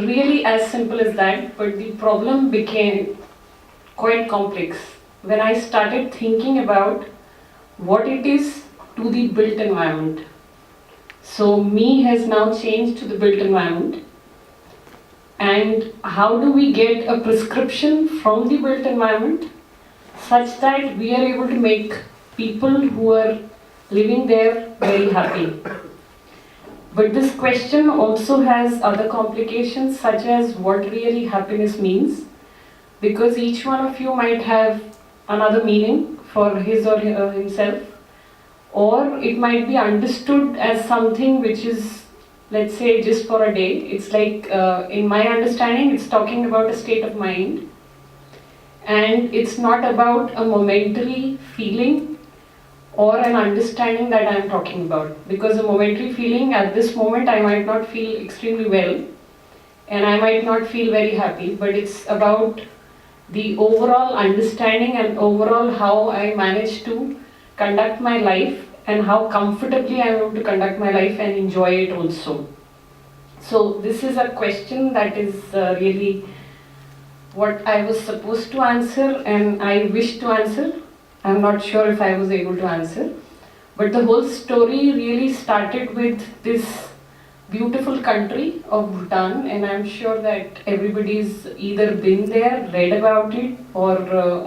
really as simple as that, but the problem became quite complex when I started thinking about what it is to the built environment. So me has now changed to the built environment, and how do we get a prescription from the built environment such that we are able to make people who are living there very happy. But this question also has other complications, such as what really happiness means, because each one of you might have another meaning for his or himself, or it might be understood as something which is, let's say, just for a day. It's like, in my understanding, it's talking about a state of mind, and it's not about a momentary feeling or an understanding that I am talking about. Because a momentary feeling, at this moment I might not feel extremely well, and I might not feel very happy, but it's about the overall understanding and overall how I manage to conduct my life and how comfortably I am able to conduct my life and enjoy it also. So this is a question that is really what I was supposed to answer and I wish to answer. I'm not sure if I was able to answer. But the whole story really started with this beautiful country of Bhutan, and I'm sure that everybody's either been there, read about it, or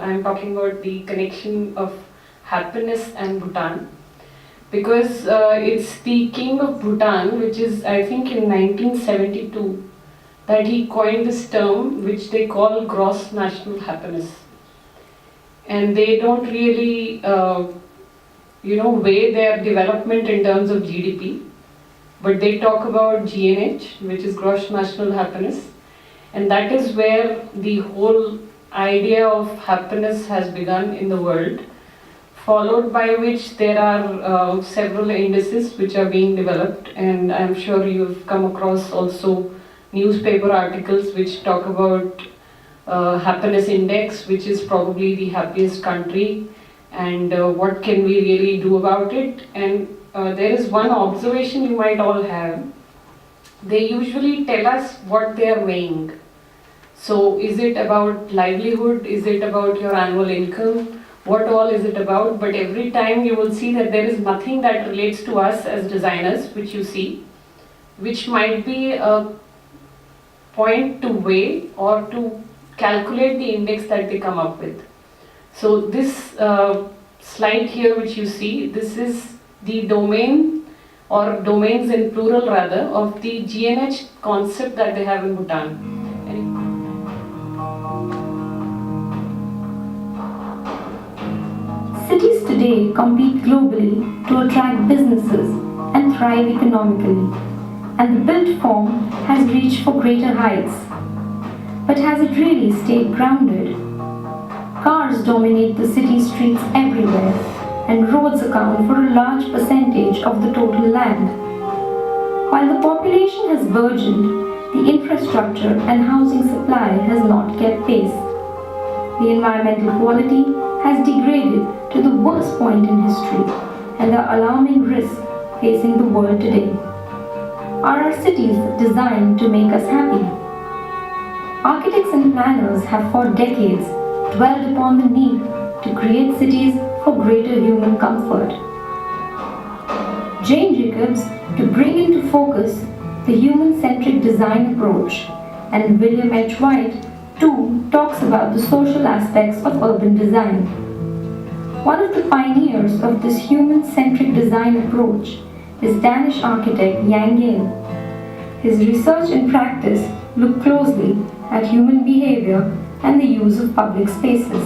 I'm talking about the connection of happiness and Bhutan. Because it's the king of Bhutan, which is, I think, in 1972, that he coined this term which they call gross national happiness. And they don't really weigh their development in terms of GDP, but they talk about GNH, which is gross national happiness, and that is where the whole idea of happiness has begun in the world, followed by which there are several indices which are being developed, and I'm sure you've come across also newspaper articles which talk about happiness index, which is probably the happiest country, and what can we really do about it. And there is one observation you might all have. They usually tell us what they are weighing. So is it about livelihood? Is it about your annual income? What all is it about? But every time you will see that there is nothing that relates to us as designers, which you see, which might be a point to weigh or to calculate the index that they come up with. So this slide here which you see, this is the domain or domains in plural rather of the GNH concept that they have in Bhutan. Cities today compete globally to attract businesses and thrive economically, and the built form has reached for greater heights. But has it really stayed grounded? Cars dominate the city streets everywhere, and roads account for a large percentage of the total land. While the population has burgeoned, the infrastructure and housing supply has not kept pace. The environmental quality has degraded to the worst point in history, and the alarming risks facing the world today. Are our cities designed to make us happy? Architects and planners have for decades dwelled upon the need to create cities for greater human comfort. Jane Jacobs to bring into focus the human-centric design approach, and William H. White too talks about the social aspects of urban design. One of the pioneers of this human-centric design approach is Danish architect Jan Gehl. His research and practice look closely at human behavior and the use of public spaces.